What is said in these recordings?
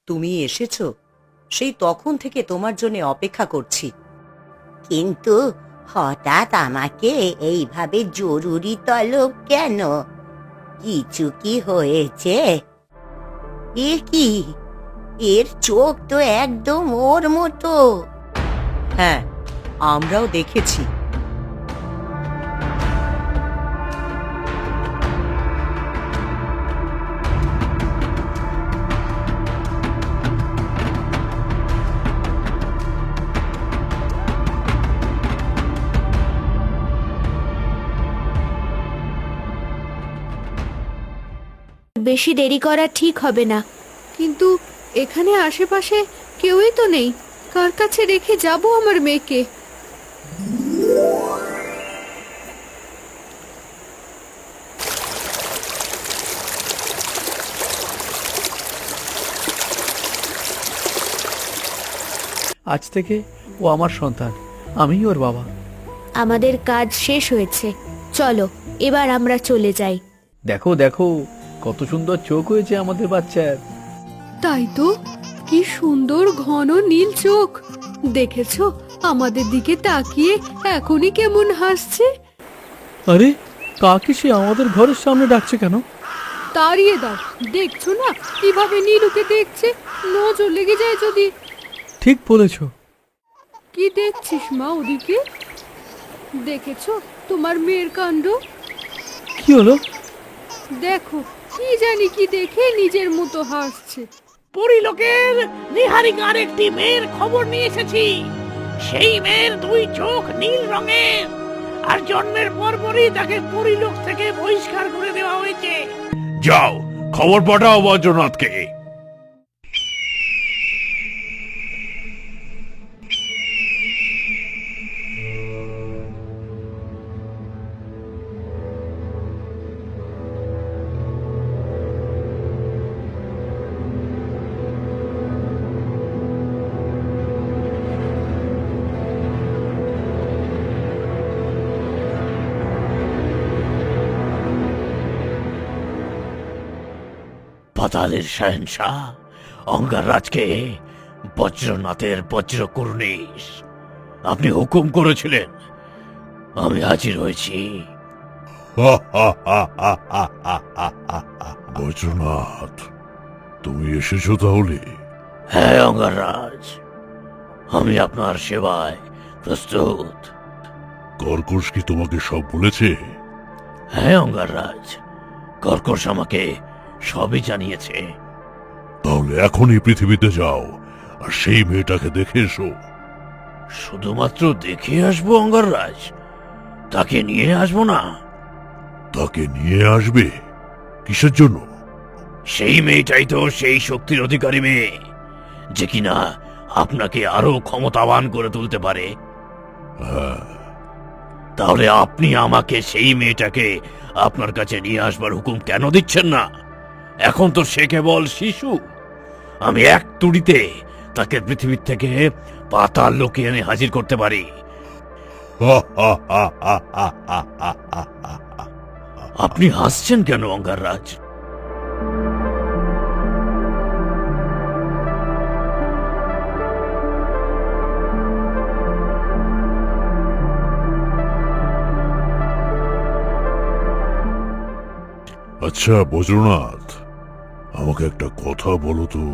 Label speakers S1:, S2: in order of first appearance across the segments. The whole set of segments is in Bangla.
S1: তুমি এসেছো, সেই তখন থেকে তোমার জন্য অপেক্ষা করছি।
S2: কিন্তু হঠাৎ আমাকে এইভাবে জরুরি তলব কেন? কিছু কি হয়েছে? এ কি, এর চোখ তো একদম ওর মতো।
S1: হ্যাঁ, আমরাও দেখেছি।
S3: বেশি দেরি করা ঠিক হবে না।
S4: কিন্তু এখানে আশেপাশে কেউই তো নেই, কার কাছে রেখে যাব আমার মেয়েকে?
S5: আজ থেকে ও আমার সন্তান, আমি ওর বাবা।
S3: আমাদের কাজ শেষ হয়েছে, চলো এবার আমরা চলে যাই।
S5: দেখো দেখো, কত সুন্দর চোখ হয়েছে আমাদের বাচ্চার।
S4: তাই তো, কি সুন্দর ঘন নীল চোখ। দেখেছো আমাদের দিকে তাকিয়ে এখনই কেমন হাসছে।
S5: আরে, কাকে সে আমাদের ঘরের সামনে ডাকছে কেন?
S4: তাড়িয়ে দাও, দেখছো না কিভাবে নীলুকে দেখছে? নজর লেগে যায় যদি।
S5: ঠিক বলেছ।
S4: কি দেখছিস মা ওদিকে? দেখেছো তোমার মেয়ের কাণ্ড?
S5: কি হলো?
S4: দেখো, কি জানি কি দেখে নিজের মতো হাসছে।
S6: পরিলোকের নিহারিকার একটি মেয়ের খবর নিয়ে এসেছি। সেই মেয়ের দুই চোখ নীল রঙের, আর জন্মের পরপরই তাকে পরিলোক থেকে বহিষ্কার করে দেওয়া হয়েছে।
S7: যাও, খবর পাঠাও বজ্রনাথকে।
S6: পাতালের শহনশাহ অঙ্গাররাজকে বজ্রনাথের বজ্রকর্ণিশ আপনি হুকুম করেছিলেন, আমি হাজির হয়েছি।
S7: বজ্রনাথ, তুমি এসেছো তাহলে?
S6: হ্যাঁ অঙ্গাররাজ, আমি আপনার সেবায় প্রস্তুত।
S7: কর্কশ কি তোমাকে সব বলেছে?
S6: হ্যাঁ অঙ্গাররাজ, কর্কশ আমাকে সবই জানিয়েছে।
S7: তাহলে এখনই পৃথিবীতে যাও আর সেই মেয়েটাকে দেখে এসো।
S6: শুধুমাত্র দেখে আসবো অঙ্গাররাজ, তাকে নিয়ে আসবো না।
S7: তাকে নিয়ে আসবে? কিসের জন্য?
S6: সেই মেয়েটাই তো সেই শক্তির অধিকারী মেয়ে, যে কিনা আপনাকে আরো ক্ষমতাবান করে তুলতে পারে। তাহলে আপনি আমাকে সেই মেয়েটাকে আপনার কাছে নিয়ে আসবার হুকুম কেন দিচ্ছেন না? এখন তো সে কেবল শিশু। আমি এক তুড়িতে তাকে পৃথিবীর থেকে পাতাল লোকে এনে হাজির করতে পারি। আপনি হাসছেন কেন অঙ্গাররাজ?
S7: আচ্ছা বজ্রনাথ, আমাকে একটা কথা বলো তো,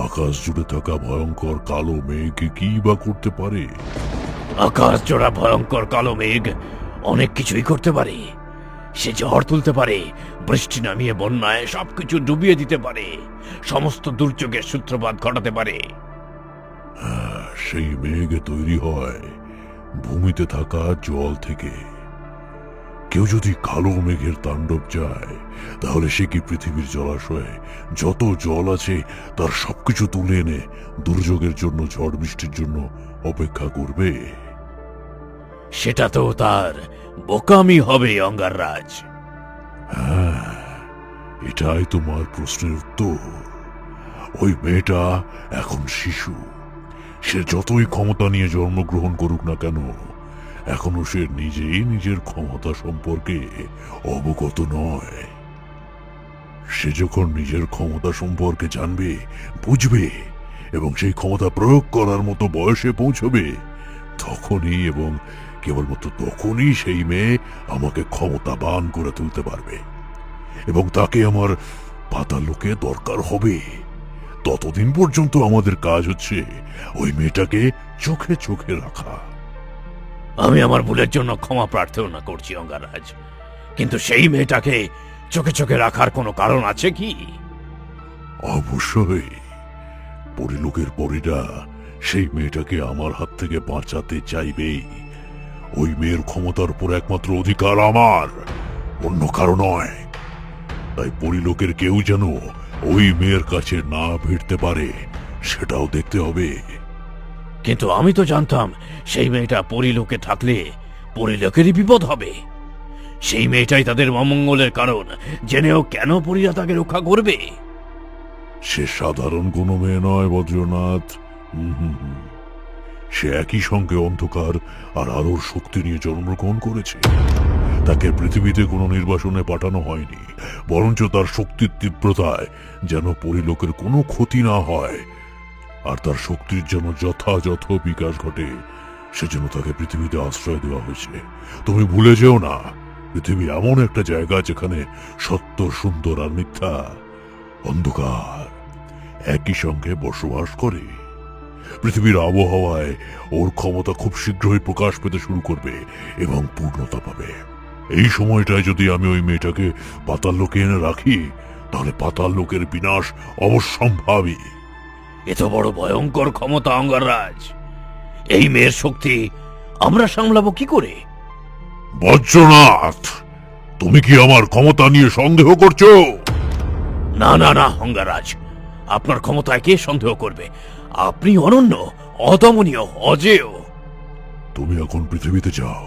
S7: আকাশ জুড়ে থাকা ভয়ঙ্কর কালো মেঘ কি বা করতে পারে?
S6: আকাশ জোড়া ভয়ঙ্কর কালো মেঘ অনেক কিছুই করতে পারে। সে ঝড় তুলতে পারে, বৃষ্টি নামিয়ে বন্যায় সবকিছু ডুবিয়ে দিতে পারে, সমস্ত দুর্যোগের সূত্রপাত ঘটাতে পারে।
S7: সেই মেঘ তৈরি হয় ভূমিতে থাকা জল থেকে। কেউ যদি কালো মেঘের তাণ্ডব যায়, তাহলে সে কি পৃথিবীর জলাশয়ে যত জল আছে তার সবকিছু তুলে এনে দুর্যোগের জন্য, ঝড় বৃষ্টির জন্য অপেক্ষা করবে?
S6: সেটা তো তার বোকামি হবে অঙ্গাররাজ।
S7: হ্যাঁ, এটাই তোমার প্রশ্নের উত্তর। ওই মেয়েটা এখন শিশু। সে যতই ক্ষমতা নিয়ে জন্মগ্রহণ করুক না কেন, এখনো সে নিজেই নিজের ক্ষমতা সম্পর্কে অবগত নয়। সে যখন নিজের ক্ষমতা সম্পর্কে জানবে, বুঝবে এবং সেই ক্ষমতা প্রয়োগ করার মতো বয়সে পৌঁছবে, তখনই এবং কেবলমাত্র তখনই সেই মেয়ে আমাকে ক্ষমতাবান করে তুলতে পারবে এবং তাকে আমার পাতালোকে দরকার হবে। ততদিন পর্যন্ত আমাদের কাজ হচ্ছে ওই মেয়েটাকে চোখে চোখে রাখা।
S6: আমি আমার ভুলের জন্য ক্ষমা প্রার্থনা করছি অঙ্গারাজ, কিন্তু সেই মেয়েটাকে চোখে চোখে রাখার কোনো কারণ আছে কি?
S7: অবশ্যই। পরিলোকের পরীরা সেই মেয়েটাকে আমার হাত থেকে বাঁচাতে চাইবেই। ওই মেয়ের ক্ষমতার উপর একমাত্র অধিকার আমার, অন্য কারো নয়। তাই পরিলোকের কেউ যেন ওই মেয়ের কাছে না ভিড়তে পারে, সেটাও দেখতে হবে।
S6: কিন্তু আমি তো জানতাম সেই মেয়েটা পরিলোকে থাকলে পরিলোকেরই বিপদ হবে। সেই মেয়েটাই তাদের অমঙ্গলের কারণ, জেনেও কেন পরীরা তাকে রক্ষা করবে?
S7: সে সাধারণ কোনো মেয়ে নয় বজ্রনাথ। সে একই সঙ্গে অন্ধকার আর আলোর শক্তি নিয়ে জন্মগ্রহণ করেছে। তাকে পৃথিবীতে কোনো নির্বাসনে পাঠানো হয়নি, বরঞ্চ তার শক্তির তীব্রতায় যেন পরিলোকের কোনো ক্ষতি না হয় আর তার শক্তির যেন যথাযথ বিকাশ ঘটে, সেজন্য তাকে পৃথিবীতে আশ্রয় দেওয়া হয়েছে। তুমি ভুলে যেও না, পৃথিবী এমন একটা জায়গা যেখানে সত্য, সুন্দর আর মিথ্যা, অন্ধকার একই সঙ্গে বসবাস করে। পৃথিবীর আবহাওয়ায় ওর ক্ষমতা খুব শীঘ্রই প্রকাশ পেতে শুরু করবে এবং পূর্ণতা পাবে। এই সময়টায় যদি আমি ওই মেয়েটাকে পাতাল লোকে এনে রাখি, তাহলে পাতাল লোকের বিনাশ অবশ্যম্ভাবী।
S6: এত বড় ভয়ঙ্কর ক্ষমতা অঙ্গারাজ, এই মেয়ের শক্তি আমরা সামলাবো কি করে?
S7: বজ্রনাথ, তুমি কি আমার ক্ষমতা নিয়ে সন্দেহ করছো?
S6: না না না অঙ্গারাজ, আপনার ক্ষমতায় কে সন্দেহ করবে? আপনি অনন্য, অদমনীয়, অজেয়।
S7: তুমি এখন পৃথিবীতে যাও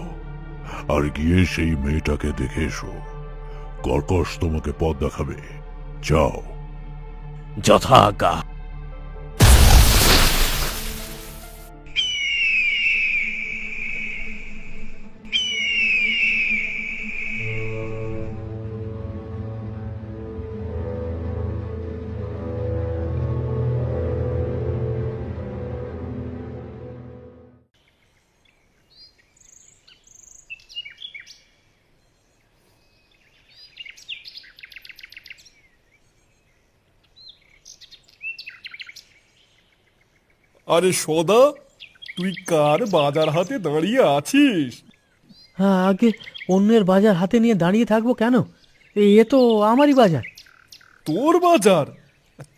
S7: আর গিয়ে সেই মেয়েটাকে দেখে এসো। কর্কশ তোমাকে পথ দেখাবে। যাও।
S6: যথা আজ্ঞা।
S8: আরে সদা, তুই কার বাজার হাতে দাঁড়িয়ে আছিস?
S5: হ্যাঁ, আগে অন্যের বাজার হাতে নিয়ে দাঁড়িয়ে থাকবো কেন? এ তো আমারই বাজার।
S8: তোর বাজার?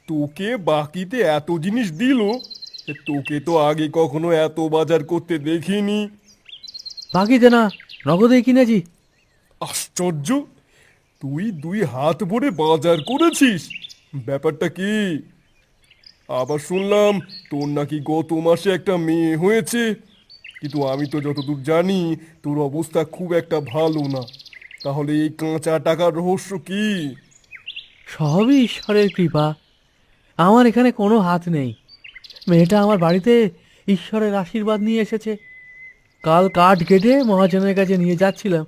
S8: তোকে বাকিতে এত জিনিস দিল, তোকে তো আগে কখনো এত বাজার করতে দেখিনি।
S5: বাকিতে না, নগদে কিনেছি।
S8: আশ্চর্য, তুই 2 হাত ভরে বাজার করেছিস? ব্যাপারটা কি? আবার শুনলাম তোর নাকি গত মাসে একটা মেয়ে হয়েছে, কিন্তু আমি তো যতদূর জানি তোর অবস্থা খুব একটা ভালো না। তাহলে এই কাঁচা টাকার রহস্য কি?
S5: সবই ঈশ্বরের কৃপা, আমার এখানে কোনো হাত নেই। মেয়েটা আমার বাড়িতে ঈশ্বরের আশীর্বাদ নিয়ে এসেছে। কাল কাঠ কেটে মহাজনের কাছে নিয়ে যাচ্ছিলাম,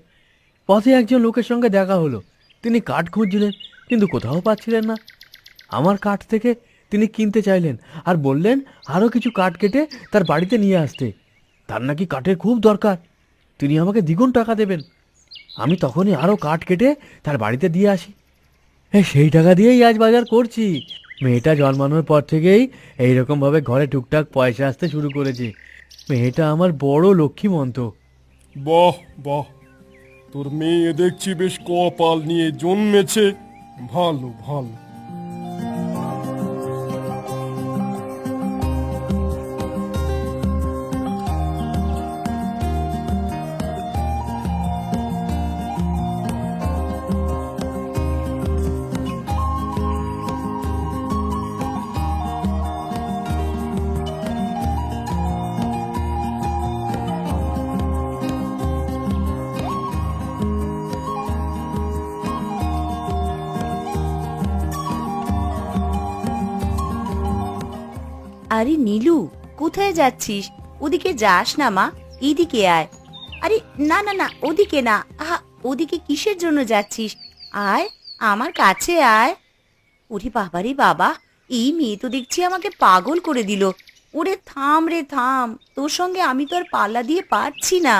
S5: পথে একজন লোকের সঙ্গে দেখা হলো। তিনি কাঠ খুঁজছিলেন, কিন্তু কোথাও পাচ্ছিলেন না। আমার কাঠ থেকে তিনি কিনতে চাইলেন আর বললেন আরও কিছু কাঠ কেটে তার বাড়িতে নিয়ে আসতে। তার নাকি কাঠের খুব দরকার, তিনি আমাকে দ্বিগুণ টাকা দেবেন। আমি তখনই আরও কাঠ কেটে তার বাড়িতে দিয়ে আসি। সেই টাকা দিয়েই আজ বাজার করছি। মেয়েটা জন্মানোর পর থেকেই এইরকমভাবে ঘরে টুকটাক পয়সা আসতে শুরু করেছে। মেয়েটা আমার বড় লক্ষ্মীমন্ত।
S8: বাহ বাহ, তোর মেয়ে দেখছি বেশ কপাল নিয়ে জন্মেছে। ভালো ভালো।
S1: আরে নীলু, কোথায় যাচ্ছিস? ওদিকে যাস না মা, এদিকে আয়। আরে না না না, ওদিকে না। আহা, ওদিকে কিসের জন্য যাচ্ছিস? আয়, আমার কাছে আয়। ওরে বাবারে বাবা, এই মেয়ে তো দেখছি আমাকে পাগল করে দিল। ওরে থাম রে থাম, তোর সঙ্গে আমি তো আর পাল্লা দিয়ে পারছি না।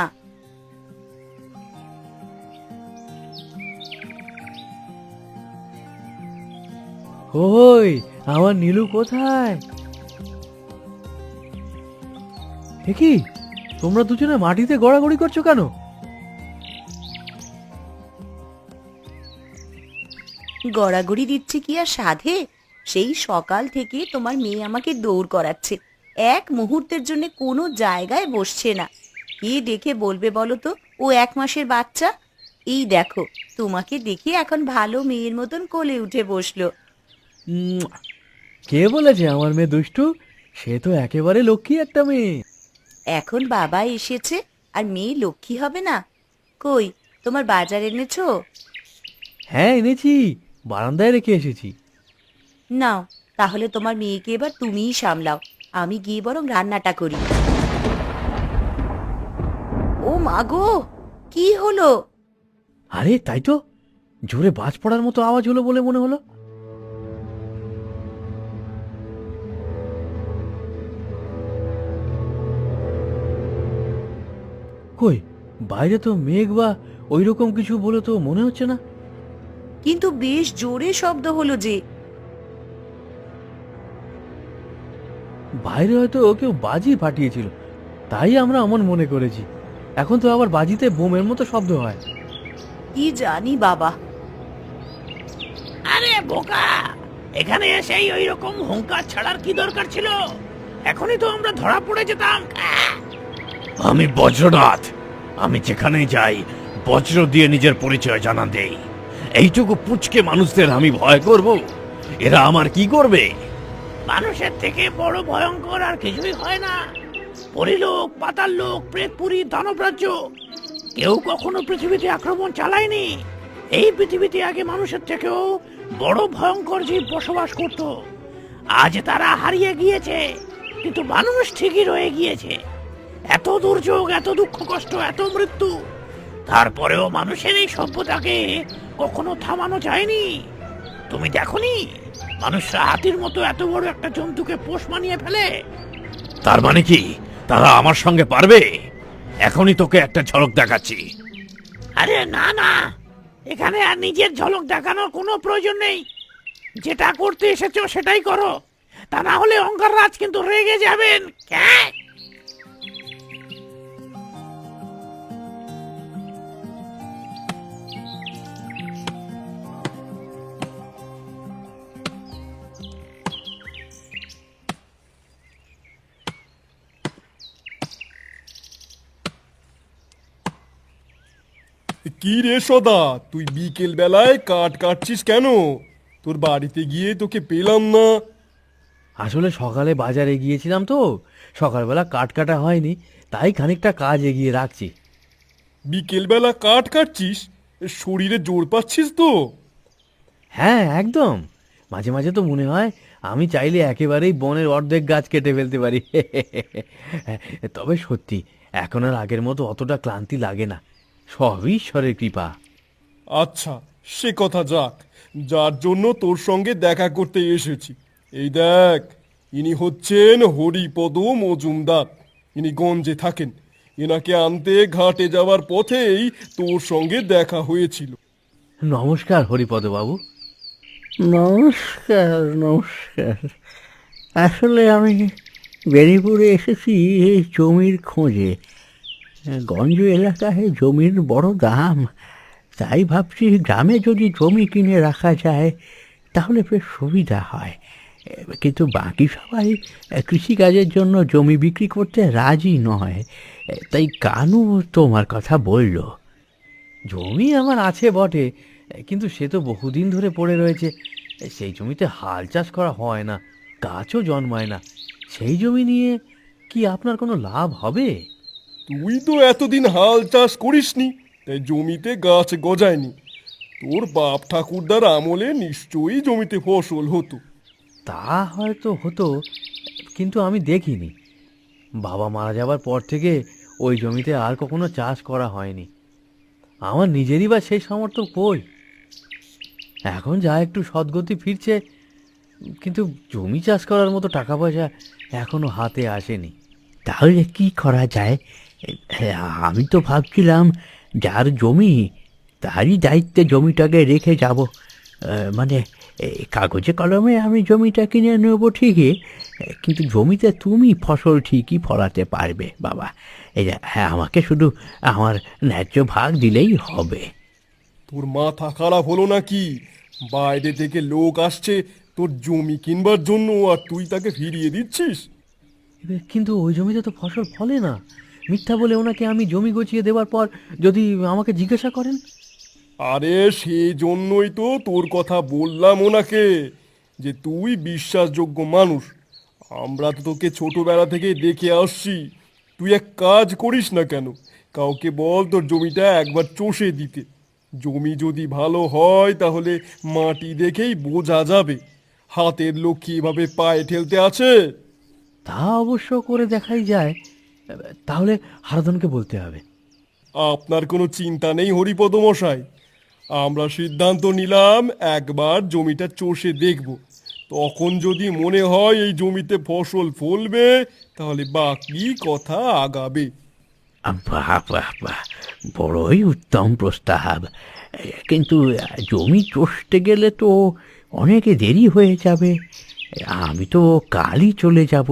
S5: ওই আমার নীলু কোথায়? এ কি, তোমরা দুজনে মাটিতে গড়াগড়ি করছো কেন?
S1: গড়াগড়ি দিচ্ছে কি আর সাধে? সেই সকাল থেকে তোমার মেয়ে আমাকে দৌড় করাচ্ছে, এক মুহূর্তের জন্য কোনো জায়গায় বসছে না। কে দেখে বলবে বলো তো ও 1 মাসের বাচ্চা? এই দেখো, তোমাকে দেখে এখন ভালো মেয়ের মতন কোলে উঠে বসলো।
S5: উম, কে বলেছে আমার মেয়ে দুষ্টু? সে তো একেবারে লক্ষ্মী একটা মেয়ে।
S1: এখন বাবা এসেছে আর মেয়ে লক্ষ্মী হবে না? কই, তোমার বাজার এনেছো?
S5: হ্যাঁ এনেছি, বারান্দায় রেখে এসেছি।
S1: নাও, তাহলে তোমার মেয়েকে এবার তুমিই সামলাও, আমি গিয়ে বরং রান্নাটা করি। ও মা গো, কি হলো?
S5: আরে তাই তো, জোরে বাজ পড়ার মতো আওয়াজ হলো বলে মনে হলো। কই, বাইরে তো মেঘ বা ওই রকম কিছু বলে তো মনে হচ্ছে না।
S1: কিন্তু বেশ জোরে শব্দ হলো যে।
S5: বাইরে হয়তো কেউ বাজি ফাটিয়েছিল, তাই আমরা এমন মনে করেছি। এখন তো আবার বাজিতে বোমের মতো শব্দ হয়।
S1: কি জানি বাবা।
S6: আরে বোকা, এখানে এসেই ওই রকম হুঙ্কার ছাড়ার কি দরকার ছিল? এখনই তো আমরা ধরা পড়ে যেতাম। আমি বজ্রনাথ, আমি যেখানে যাই বজ্র দিয়ে নিজের পরিচয় জানান দেই। এইটুকু পুচকে মানুষদের আমি ভয় করব? এরা আমার কি করবে? মানুষের থেকে বড় ভয়ঙ্কর আর কিছুই হয় না। পরিলোক, পাতাল লোক, প্রেতপুরী, দানবরাজ্য, কেউ কখনো পৃথিবীতে আক্রমণ চালায়নি। এই পৃথিবীতে আগে মানুষের থেকেও বড় ভয়ঙ্কর জীব বসবাস করত। আজ তারা হারিয়ে গিয়েছে, কিন্তু মানুষ ঠিকই রয়ে গিয়েছে। এত দুর্যোগ, এত দুঃখ কষ্ট, এত মৃত্যু, তারপরেও মানুষের এই সভ্যতাকে কখনো থামানো যায়নি। তুমি দেখোনি মানুষরা হাতির মতো এত বড় একটা জন্তুকে পোষ মানিয়ে ফেলে? তার মানে কি তারা আমার সঙ্গে পারবে? এখনই তোকে একটা ঝলক দেখাচ্ছি। আরে না না, এখানে আর নিজের ঝলক দেখানোর কোনো প্রয়োজন নেই। যেটা করতে এসেছো সেটাই করো, তা না হলে অঙ্গাররাজ কিন্তু রেগে যাবেন। ক্যাঁ?
S8: কি রে সদা, তুই বিকেল বেলায় কাঠ কাটছিস কেন? তোর বাড়িতে গিয়ে তোকে পেলাম না।
S5: আসলে সকালে বাজারে গিয়েছিলাম তো, সকালবেলা কাট কাটা হয়নি, তাই খানিকটা কাজ এগিয়ে রাখছি।
S8: বিকেল বেলা কাঠ কাটছিস? শরীরে জোর পাচ্ছিস তো?
S5: হ্যাঁ একদম, মাঝে মাঝে তো মনে হয় আমি চাইলে একেবারেই বনের অর্ধেক গাছ কেটে ফেলতে পারি। তবে সত্যি এখন আর আগের মতো অতটা ক্লান্তি লাগে না, সবই ঈশ্বরের কৃপা।
S8: আচ্ছা, সে কথা যাক, যার জন্য তোর সঙ্গে দেখা করতে এসেছি। এই দেখ, ইনি হচ্ছেন হরিপদ মজুমদার। ইনি গঞ্জে থাকেন। এনাকে আনতে ঘাটে যাওয়ার পথেই তোর সঙ্গে দেখা হয়েছিল।
S5: নমস্কার হরিপদ বাবু।
S9: নমস্কার নমস্কার। আসলে আমি বেরিপুরে এসেছি এই জমির খোঁজে। গঞ্জ এলাকায় জমির বড় দাম, তাই ভাবছি গ্রামে যদি জমি কিনে রাখা যায় তাহলে বেশ সুবিধা হয়। কিন্তু বাকি সবাই কৃষিকাজের জন্য জমি বিক্রি করতে রাজি নয়, তাই কানু তোমার কথা বলল।
S5: জমি আমার আছে বটে, কিন্তু সে তো বহুদিন ধরে পড়ে রয়েছে। সেই জমিতে হাল চাষ করা হয় না, গাছও জন্মায় না। সেই জমি নিয়ে কি আপনার কোনো লাভ হবে?
S8: তুই তো এতদিন হাল চাষ করিসনি, তাই জমিতে গাছ গজায়নি। তোর বাপ ঠাকুরদার আমলে নিশ্চয়ই জমিতে ফসল হতো।
S5: তা হয়তো হতো, কিন্তু আমি দেখিনি। বাবা মারা যাবার পর থেকে ওই জমিতে আর কখনো চাষ করা হয়নি। আমার নিজেরই বা সেই সামর্থ্য কই। এখন যা একটু সদ্গতি ফিরছে কিন্তু জমি চাষ করার মতো টাকা পয়সা এখনো হাতে আসেনি।
S9: তাহলে কি করা যায়? আমি তো ভাবছিলাম যার জমি তারই দায়িত্বে জমিটাকে রেখে যাব। মানে কাগজে কলমে আমি জমিটা কিনে নেব ঠিকই, কিন্তু জমিতে তুমি ফসল ঠিকই ফলাতে পারবে বাবা। হ্যাঁ, আমাকে শুধু আমার ন্যায্য ভাগ দিলেই হবে।
S8: তোর মাথা খারাপ হলো নাকি? বাইরে থেকে লোক আসছে তোর জমি কিনবার জন্য, আর তুই তাকে ফিরিয়ে দিচ্ছিস?
S5: কিন্তু ওই জমিতে তো ফসল ফলে না। মিথ্যা বলে ওনাকে আমি জমি গছিয়ে দেওয়ার পর যদি আমাকে জিজ্ঞাসা করেন?
S8: আরে সেই জন্যই তো তোর কথা বললাম ওনাকে, যে তুই বিশ্বাসযোগ্য মানুষ। আমরা তো তোকে ছোটবেলা থেকে দেখে আসছি। তুই এক কাজ করিস না কেন, কাউকে বল তোর জমিটা একবার চষে দিতে। জমি যদি ভালো হয় তাহলে মাটি দেখেই বোঝা যাবে হাতের লোক কিভাবে পায়ে ঠেলতে আছে।
S5: তা অবশ্য করে দেখাই যায়। তাহলে হারাধনকে বলতে হবে।
S8: আপনার কোনো চিন্তা নেই হরিপদ মশাই, আমরা সিদ্ধান্ত নিলাম একবার জমিটা চষে দেখব। তখন যদি মনে হয় এই জমিতে ফসল ফলবে তাহলে বাকি কথা আগাবে।
S9: বাহ বাহ বাহ, বড়ই উত্তম প্রস্তাব। কিন্তু জমি চষতে গেলে তো অনেকে দেরি হয়ে যাবে। আমি তো কালই চলে যাব।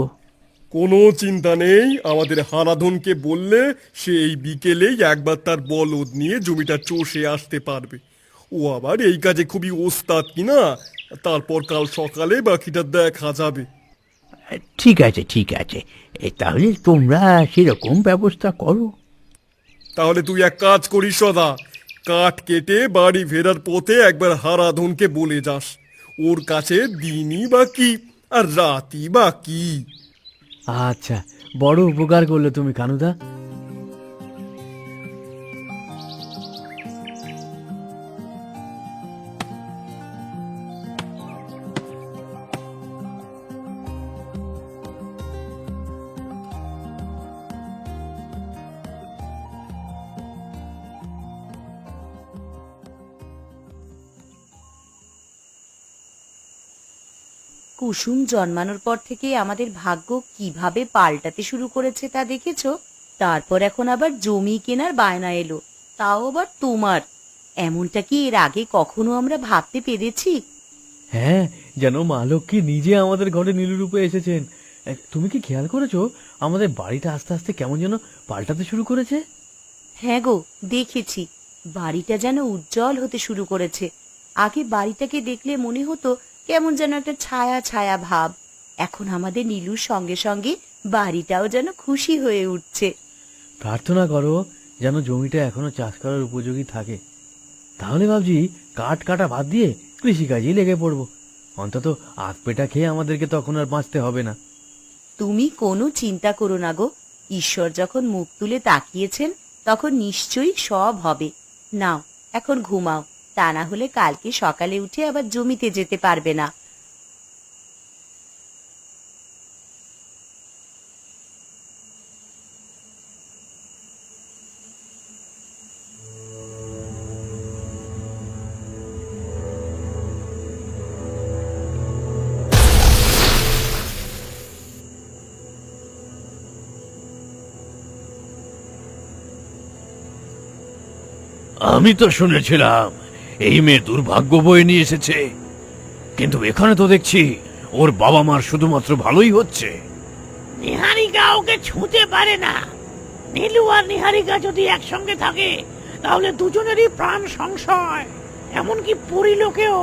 S8: কোনো চিন্তা নেই, আমাদের হারাধনকে বললে সে এই বিকেলেই একবার তার বলদ নিয়ে জমিটা চষে আসতে পারবে। ও আবার এই কাজে খুবই ওস্তাদ কিনা, তারপর কাল সকালে বাকিটা দেখা যাবে।
S9: ঠিক আছে ঠিক আছে, তাহলে তোমরা সেরকম ব্যবস্থা করো।
S8: তাহলে তুই এক কাজ করিস সদা, কাঠ কেটে বাড়ি ফেরার পথে একবার হারাধনকে বলে যাস ওর কাছে দিনই বাকি আর রাতই বাকি।
S5: আচ্ছা, বড় উপকার করলে তুমি কানুদা।
S1: কুসুম জন্মানোর পর থেকে আমাদের ভাগ্য কিভাবে পাল্টাতে শুরু করেছে তা দেখেছো? তারপর এখন আবার জমি কেনার বায়না এলো, তাও আবার তোমার। এমনটা কি এর আগে কখনো আমরা ভাবতে পেরেছি?
S5: হ্যাঁ, যেন মা লক্ষ্মী নিজে আমাদের ঘরে নীলরূপে এসেছেন। তুমি কি খেয়াল করেছো আমাদের বাড়িটা আস্তে আস্তে কেমন যেন পাল্টাতে শুরু করেছে?
S1: হ্যাঁ গো, দেখেছি। বাড়িটা যেন উজ্জ্বল হতে শুরু করেছে। আগে বাড়িটাকে দেখলে মনে হতো কেমন যেন একটা ছায়া ছায়া ভাব। এখন আমাদের নীলুর সঙ্গে সঙ্গে বাড়িটাও যেন খুশি হয়ে উঠছে।
S5: প্রার্থনা করো যেন জমিটা এখনো চাষ করার উপযোগী থাকে। তাহলে ভাবছি কাঠ কাটা বাদ দিয়ে কৃষিকাজেই লেগে পড়বো। অন্তত আধ পেটা খেয়ে আমাদেরকে তখন আর বাঁচতে হবে না।
S1: তুমি কোনো চিন্তা করো না গো, ঈশ্বর যখন মুখ তুলে তাকিয়েছেন তখন নিশ্চয়ই সব হবে। নাও এখন ঘুমাও, তা না হলে কালকে সকালে উঠে আবার জমিতে যেতে পারবে না।
S6: আমি তো শুনেছিলাম এই মেয়ে দুর্ভাগ্য বয়ে নিয়ে এসেছে, কিন্তু এখানে তো দেখছি ওর বাবা মার শুধুমাত্র ভালোই হচ্ছে।
S10: নিহারিকা ওকে ছুঁতে পারে না। নীলু আর নিহারিকা যদি একসঙ্গে থাকে তাহলে দুজনেরই প্রাণ সংশয়। এমনকি পরিলোকেও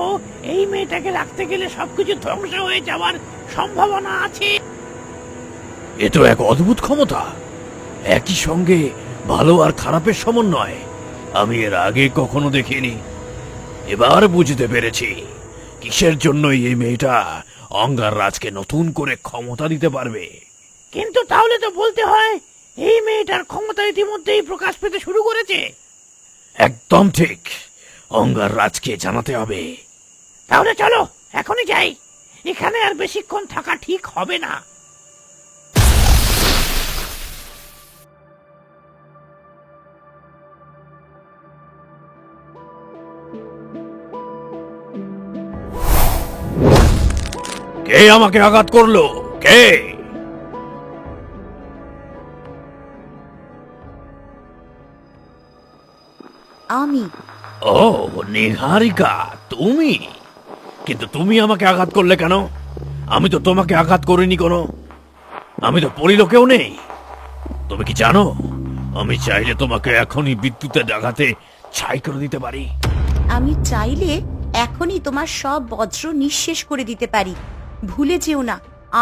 S10: এই মেয়েটাকে রাখতে গেলে সবকিছু ধ্বংস হয়ে যাওয়ার সম্ভাবনা আছে।
S6: এ তো এক অদ্ভুত ক্ষমতা, একই সঙ্গে ভালো আর খারাপের সমন্বয়। আমি এর আগে কখনো দেখিনি। এবার বুঝতে পেরেছি কিসের জন্য এই মেয়েটা অঙ্গার রাজকে নতুন করে ক্ষমতা দিতে পারবে।
S10: কিন্তু তাহলে তো বলতে হয় এই মেয়েটার ক্ষমতা ইতিমধ্যেই প্রকাশ পেতে শুরু করেছে।
S6: একদম ঠিক, অঙ্গার রাজকে জানাতে হবে।
S10: তাহলে চলো এখনই যাই, এখানে আর বেশিক্ষণ থাকা ঠিক হবে না।
S6: কে আমাকে আঘাত করলো? কে?
S1: আমি।
S6: ও নিহারিকা, তুমি? কিন্তু তুমি আমাকে আঘাত করলে কেন? আমি তো তোমাকে আঘাত করিনি কোনো। আমি তো পরিলোকেও নেই। তুমি কি জানো, আমি চাইলে তোমাকে এখনই বিদ্যুতের আঘাতে ছাই করে দিতে পারি।
S1: আমি চাইলে এখনই তোমার সব বজ্র নিঃশেষ করে দিতে পারি। ভুলে যেও না,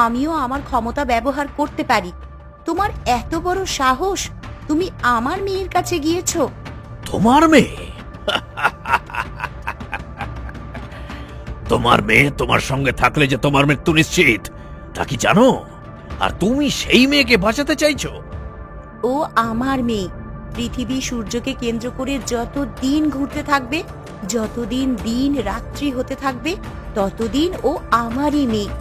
S1: আমিও আমার ক্ষমতা ব্যবহার করতে পারি। তোমার এত বড় সাহস, তুমি আমার মেয়ের কাছে গিয়েছো?
S6: তোমার মেয়ে? তোমার মেয়ে তোমার সঙ্গে থাকলে যে তোমার মৃত্যু নিশ্চিত, তা কি জানো? আর তুমি সেই মেয়েকে বাঁচাতে চাইছো?
S1: ও আমার মেয়ে। পৃথিবী সূর্যকে কেন্দ্র করে যত দিন ঘুরতে থাকবে, যতদিন দিন রাত্রি হতে থাকবে, ততদিন ও আমারই মেয়ে।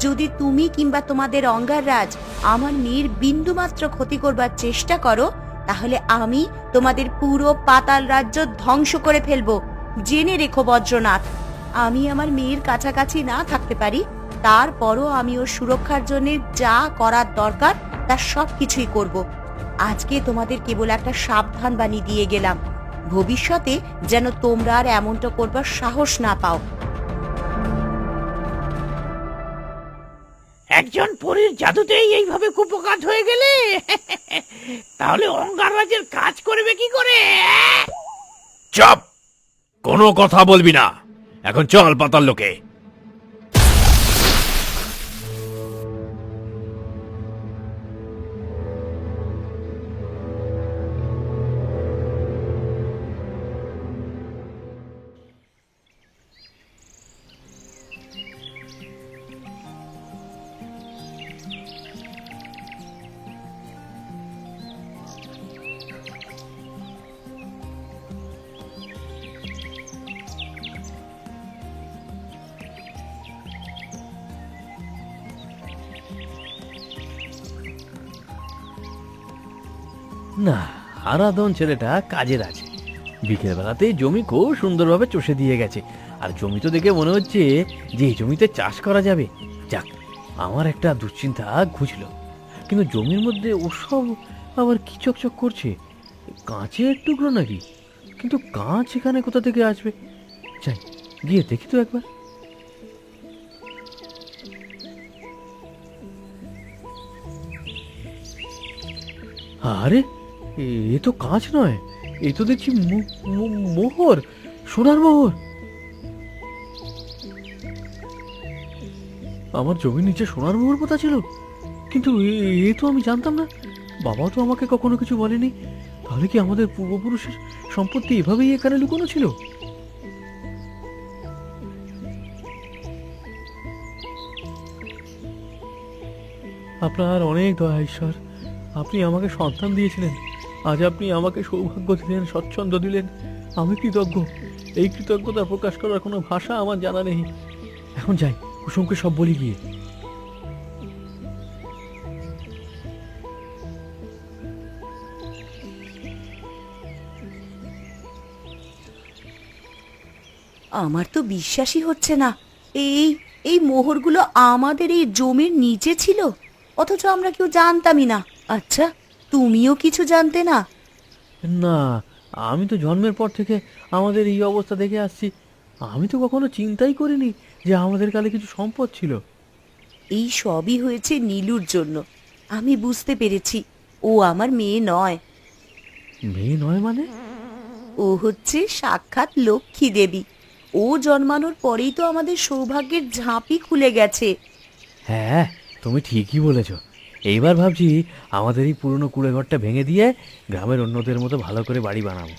S1: যদি তুমি কিংবা তোমাদের অঙ্গাররাজ আমার মেয়ের বিন্দুমাত্র ক্ষতি করবার চেষ্টা করো, তাহলে আমি তোমাদের পুরো পাতাল রাজ্য ধ্বংস করে ফেলবো। জেনে রেখো বজ্রনাথ, আমি আমার মেয়ের কাছাকাছি না থাকতে পারি, তারপরও আমি ওর সুরক্ষার জন্য যা করার দরকার তার সব কিছুই করব। আজকে তোমাদের কেবল একটা সাবধান বাণী দিয়ে গেলাম, ভবিষ্যতে যেন তোমরা আর এমনটা করবার সাহস না পাও।
S10: একজন পরীর জাদুতেই এইভাবে কুপকাত হয়ে গেলে তাহলে অঙ্গাররাজের কাজ করবে কি করে?
S6: চুপ! কোনো কথা বলবি না। এখন চল পাতাল লোকে।
S5: না, হারাধন ছেলেটা কাজের আছে। বিকেল বেলাতে জমি খুব সুন্দরভাবে চষে দিয়ে গেছে, আর জমি তো দেখে মনে হচ্ছে যে এই জমিতে চাষ করা যাবে। যাক, আমার একটা দুশ্চিন্তা ঘুচল। কিন্তু জমির মধ্যে ওসব আবার কি চকচক করছে? কাঁচের টুকরো নাকি? কিন্তু কাঁচ এখানে কোথা থেকে আসবে? যাই, গিয়ে দেখি তো একবার। আরে, এ তো কাঁচ নয়, এ তো দেখছি মোহর, সোনার মোহর। আমার জমির নিচে সোনার মোহর পোতা ছিল, কিন্তু এ তো আমি জানতাম না। বাবা তো আমাকে কখনো কিছু বলেনি। তাহলে কি আমাদের পূর্বপুরুষের সম্পত্তি এভাবেই এখানে লুকোনো ছিল? আপনার অনেক দয়া ঈশ্বর। আপনি আমাকে সন্তান দিয়েছিলেন, আজ আপনি আমাকে সৌভাগ্য দিলেন, স্বচ্ছন্দ দিলেন। আমি কৃতজ্ঞ। এই কৃতজ্ঞতা প্রকাশ করার কোনো ভাষা আমার জানা নেই। এখন যাই, কুসুমকে সব বলি গিয়ে।
S1: আমার তো বিশ্বাসই হচ্ছে না, এই এই মোহরগুলো আমাদের এই জমির নিচে ছিল, অথচ আমরা কেউ জানতামই না। আচ্ছা, তুমিও কিছু জানতে না?
S5: না, আমি তো জন্মের পর থেকে আমাদের এই অবস্থা দেখে আসছি। আমি তো কখনো চিন্তাই করিনি যে আমাদের কালে কিছু সম্পদ ছিল।
S1: এই সবই হয়েছে নীলুর জন্য। আমি বুঝতে পেরেছি, ও আমার মেয়ে নয়।
S5: মেয়ে নয় মানে?
S1: ও হচ্ছে সাক্ষাৎ লক্ষ্মী দেবী। ও জন্মানোর পরেই তো আমাদের সৌভাগ্যের ঝাঁপি খুলে গেছে।
S5: হ্যাঁ, তুমি ঠিকই বলেছ। এইবার ভাবছি আমাদের এই পুরনো কুড়েঘরটা ভেঙে দিয়ে গ্রামের অন্যদের মতো ভালো করে বাড়ি বানাবো।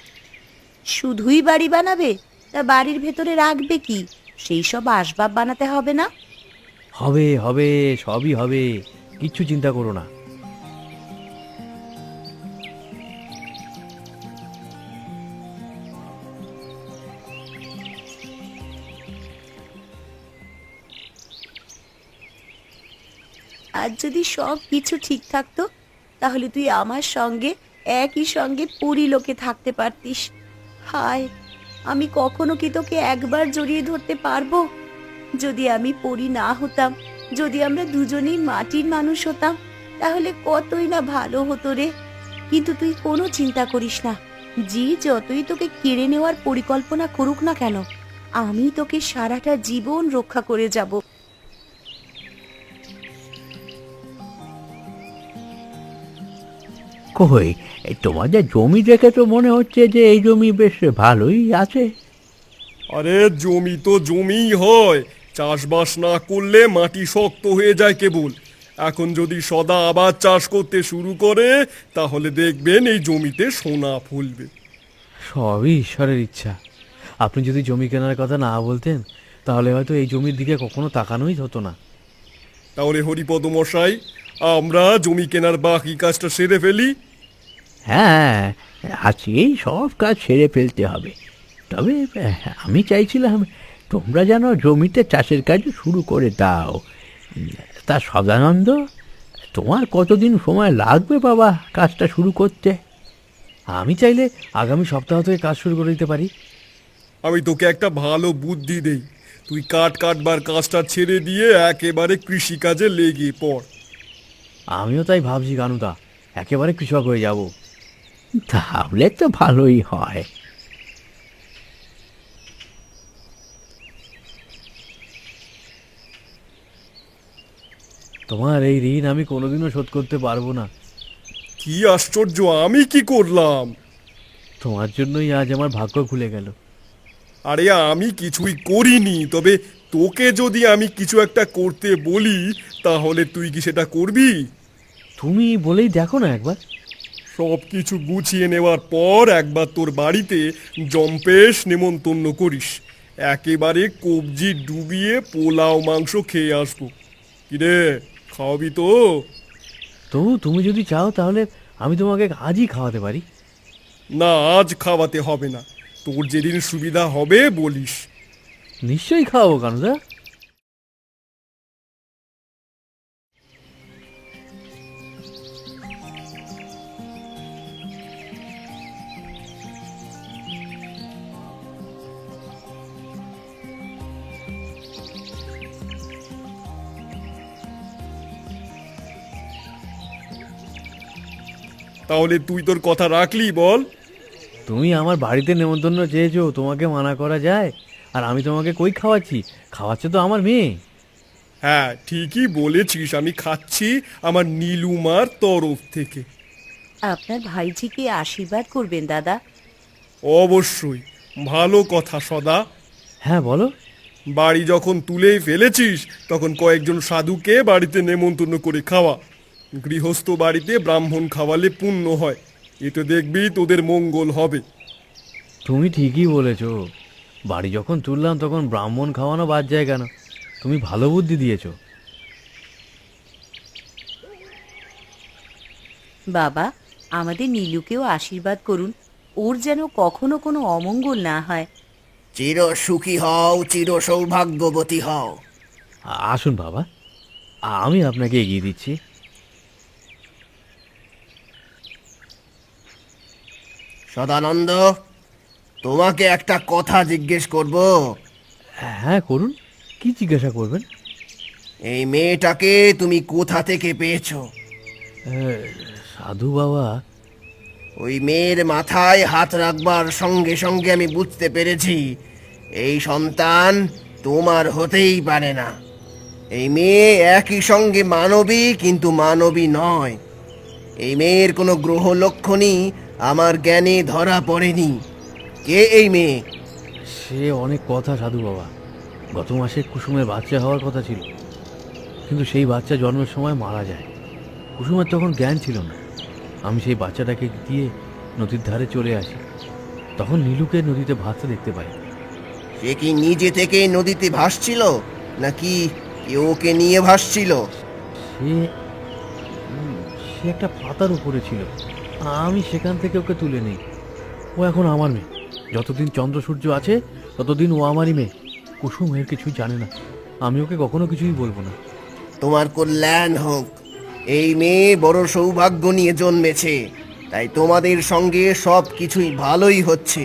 S1: শুধুই বাড়ি বানাবে? তা বাড়ির ভেতরে রাখবে কি? সেই সব আসবাব বানাতে হবে না?
S5: হবে হবে, সবই হবে, কিচ্ছু চিন্তা করো না।
S1: আর যদি সব কিছু ঠিক থাকতো, তাহলে তুই আমার সঙ্গে একই সঙ্গে পরিলোকে থাকতে পারতিস। হায়, আমি কখনো কি তোকে একবার জড়িয়ে ধরতে পারবো? যদি আমি পরি না হতাম, যদি আমরা দুজনেই মাটির মানুষ হতাম তাহলে কতই না ভালো হতো রে। কিন্তু তুই কোনো চিন্তা করিস না, জি যতই তোকে কেড়ে নেওয়ার পরিকল্পনা করুক না কেন, আমি তোকে সারাটা জীবন রক্ষা করে যাব।
S9: কই, এই তোমাদের জমি দেখে তো মনে হচ্ছে যে এই জমি বেশ ভালোই আছে।
S8: আরে জমি তো জমিই হয়, চাষবাস না করলে মাটি শক্ত হয়ে যায় কেবল। এখন যদি সদা আবার চাষ করতে শুরু করে তাহলে দেখবেন এই জমিতে সোনা ফলবে।
S5: সবই ঈশ্বরের ইচ্ছা। আপনি যদি জমি কেনার কথা না বলতেন তাহলে হয়তো এই জমির দিকে কখনো তাকানোই হতো না।
S8: তাহলে হরিপদ মশাই, আমরা জমি কেনার বাকি কাজটা সেরে ফেলি।
S9: হ্যাঁ, আজকেই সব কাজ সেরে ফেলতে হবে। তবে আমি চাইছিলাম তোমরা যেন জমিতে চাষের কাজ শুরু করে দাও। তা সদানন্দ, তোমার কতদিন সময় লাগবে বাবা কাজটা শুরু করতে?
S5: আমি চাইলে আগামী সপ্তাহ থেকে কাজ শুরু করে দিতে পারি।
S8: আমি তোকে একটা ভালো বুদ্ধি দেই, তুই কাটবার কাজটা ছেড়ে দিয়ে একেবারে কৃষিকাজে লেগে পড়।
S5: আমিও তাই ভাবছি গানুদা, একেবারে কৃষক হয়ে যাব।
S9: তাহলে তো ভালোই হয়।
S5: তোমার এই ঋণ আমি কোনোদিনও শোধ করতে পারবো না।
S8: কি আশ্চর্য, আমি কি করলাম?
S5: তোমার জন্যই আজ আমার ভাগ্য খুলে গেল।
S8: আরে আমি কিছুই করিনি, তবে তোকে যদি আমি কিছু একটা করতে বলি তাহলে তুই কি সেটা করবি?
S5: তুমি বলেই দেখো না একবার।
S8: সব কিছু গুছিয়ে নেওয়ার পর একবার তোর বাড়িতে জম্পেশ নেমন্তন্ন করিস, একেবারে কবজি ডুবিয়ে পোলাও মাংস খেয়ে আসবো। কিরে, খাওয়াবি তো?
S5: তবু তুমি যদি চাও তাহলে আমি তোমাকে আজই খাওয়াতে পারি।
S8: না, আজ খাওয়াতে হবে না, তোর যেদিন সুবিধা হবে বলিস।
S5: নিশ্চয়ই খাওয়াবো গানুদা।
S8: তাহলে তুই তোর কথা রাখলি বল?
S5: তুমি আমার বাড়িতে নেমন্তন্ন চেয়েছো, তোমাকে মানা করা যায়? আর আমি তোমাকে কই খাওয়াচ্ছি? খাওয়াচ্ছে তো আমার মেয়ে।
S8: হ্যাঁ, ঠিকই বলেছিস, আমি খাচ্ছি আমার নীলুমার তরফ থেকে।
S1: আপনার ভাইজিকে আশীর্বাদ করবেন দাদা।
S8: অবশ্যই, ভালো কথা সদা।
S5: হ্যাঁ বলো।
S8: বাড়ি যখন তুলেই ফেলেছিস তখন কয়েকজন সাধুকে বাড়িতে নেমন্তন্ন করে খাওয়া। গৃহস্থ বাড়িতে ব্রাহ্মণ খাওয়ালে পুণ্য হয়, এতে দেখবি তোদের মঙ্গল হবে।
S5: তুমি ঠিকই বলেছ, বাড়ি যখন তুললাম তখন ব্রাহ্মণ খাওয়ানো বাদ যায় কেন? তুমি ভালো বুদ্ধি দিয়েছো।
S1: বাবা, আমাদের নীলুকেও আশীর্বাদ করুন, ওর যেন কখনো কোনো অমঙ্গল না হয়।
S2: চির সুখী হও, চির সৌভাগ্যবতী হও।
S5: আসুন বাবা, আমি আপনাকে এগিয়ে দিচ্ছি।
S2: সদানন্দ, তোমাকে একটা কথা জিজ্ঞেস করব।
S5: হ্যাঁ করুন, কি জিজ্ঞাসা করবেন?
S2: এই মেয়েটাকে তুমি কোথা থেকে পেয়েছো?
S5: সাধু বাবা,
S2: ওই মেয়ের মাথায় হাত রাখবার সঙ্গে সঙ্গে আমি বুঝতে পেরেছি এই সন্তান তোমার হতেই পারে না। এই মেয়ে একই সঙ্গে মানবী কিন্তু মানবী নয়। এই মেয়ের কোনো গ্রহ লক্ষণই আমার জ্ঞানে ধরা পড়েনি। কে এই মেয়ে?
S5: সে অনেক কথা সাধু বাবা। গত মাসে কুসুমের বাচ্চা হওয়ার কথা ছিল, কিন্তু সেই বাচ্চা জন্মের সময় মারা যায়। কুসুমের তখন জ্ঞান ছিল না। আমি সেই বাচ্চাটাকে দিয়ে নদীর ধারে চলে আসি, তখন নীলুকে নদীতে ভাসতে দেখতে পাই।
S2: সে কি নিজে থেকে নদীতে ভাসছিল নাকি কেউ ওকে নিয়ে ভাসছিল?
S5: সে সে একটা পাতার উপরে ছিল, আমি সেখান থেকে ওকে তুলে নেই। ও এখন আমার মেয়ে। যতদিন চন্দ্র সূর্য আছে ততদিন ও আমারই মেয়ে। কুসুম এর কিছুই জানে না, আমি ওকে কখনো কিছুই বলবো না।
S2: তোমার কল্যাণ হোক। এই মেয়ে বড় সৌভাগ্য নিয়ে জন্মেছে, তাই তোমাদের সঙ্গে সব কিছুই ভালোই হচ্ছে।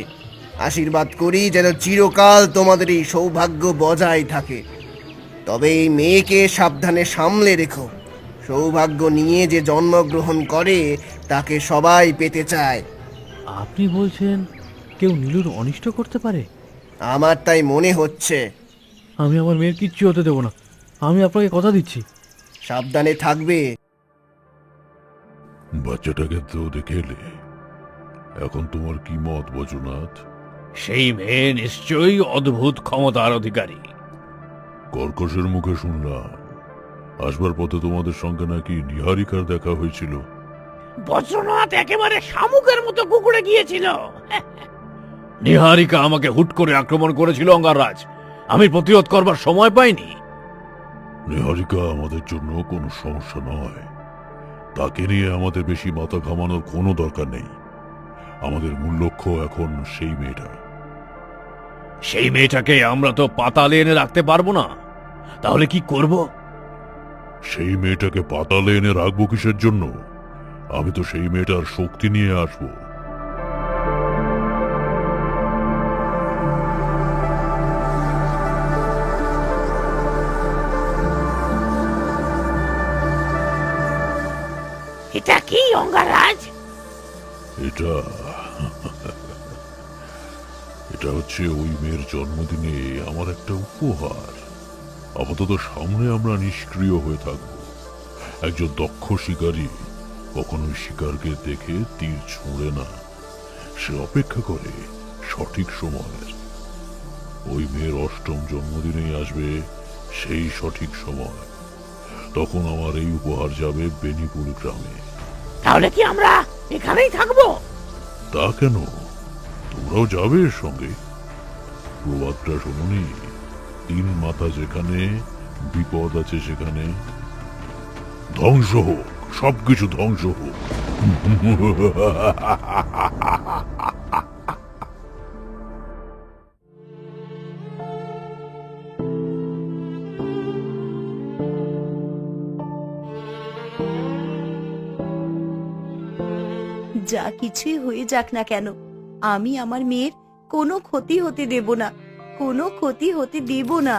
S2: আশীর্বাদ করি যেন চিরকাল তোমাদের এই সৌভাগ্য বজায় থাকে। তবে এই মেয়েকে সাবধানে সামলে রেখো। সৌভাগ্য নিয়ে যে জন্মগ্রহণ করে তাকে সবাই পেতে চায়।
S5: আপনি বলছেন কেউ নীলুর অনিষ্ট করতে পারে?
S2: আমার তাই মনে হচ্ছে।
S5: আমি আমার মেয়ের কিচ্ছু হতে দেবো না, আমি আপনাকে কথা দিচ্ছি।
S2: সাবধানে থাকবে।
S7: বাচ্চাটাকে তো দেখে এলে, এখন তোমার কি মত বজনাথ?
S6: সেই মেয়ে নিশ্চয়ই অদ্ভুত ক্ষমতার অধিকারী।
S7: কর্কশের মুখে শুনলাম আসবার পথে তোমাদের সঙ্গে নাকি নিহারিকার দেখা হয়েছিল।
S10: বজ্রনাথ একেবারে শামুকের মতো কুকুরে গিয়েছিল।
S6: নিহারিকা আমাকে হুট করে আক্রমণ করেছিল অঙ্গাররাজ, আমি প্রতিরোধ করবার সময় পাইনি।
S7: নিহারিকা আমাদের জন্য কোনো সমস্যা নয়, তাকে নিয়ে আমাদের বেশি মাথা ঘামানোর কোনো দরকার নেই। আমাদের মূল লক্ষ্য এখন সেই মেয়েটা।
S6: সেই মেয়েটাকে আমরা তো পাতালে এনে রাখতে পারবো না, তাহলে কি করব?
S7: সেই মেয়েটাকে পাতালে এনে রাখবো কিসের জন্য? আমি তো সেই মেয়েটার শক্তি নিয়ে আসবো।
S10: এটা কি অঙ্গারাজ?
S7: এটা এটা হচ্ছে ওই মেয়ের জন্মদিনে আমার একটা উপহার। আপাতত সামনে আমরা নিষ্ক্রিয় হয়ে থাকব। একজন দক্ষ শিকারী কখনোই শিকারকে দেখে তীর ছুঁড়ে না, সে অপেক্ষা করে সঠিক সময়ের। ওই মেয়ের অষ্টম জন্মদিনেই আসবে সেই সঠিক সময়, তখন আমার এই উপহার যাবে বেনিপুর গ্রামে।
S10: তাহলে কি আমরা এখানেই থাকবো?
S7: তা কেন, তোমরাও যাবে এর সঙ্গে। প্রবাদটা শোনি, তিন মাথা যেখানে, বিপদ আছে সেখানে। ধ্বংস হোক, সবকিছু ধ্বংস হোক।
S1: যা কিছুই হয়ে যাক না কেন, আমি আমার মেয়ের কোনো ক্ষতি হতে দেব না, কোনো ক্ষতি হতে দেব না।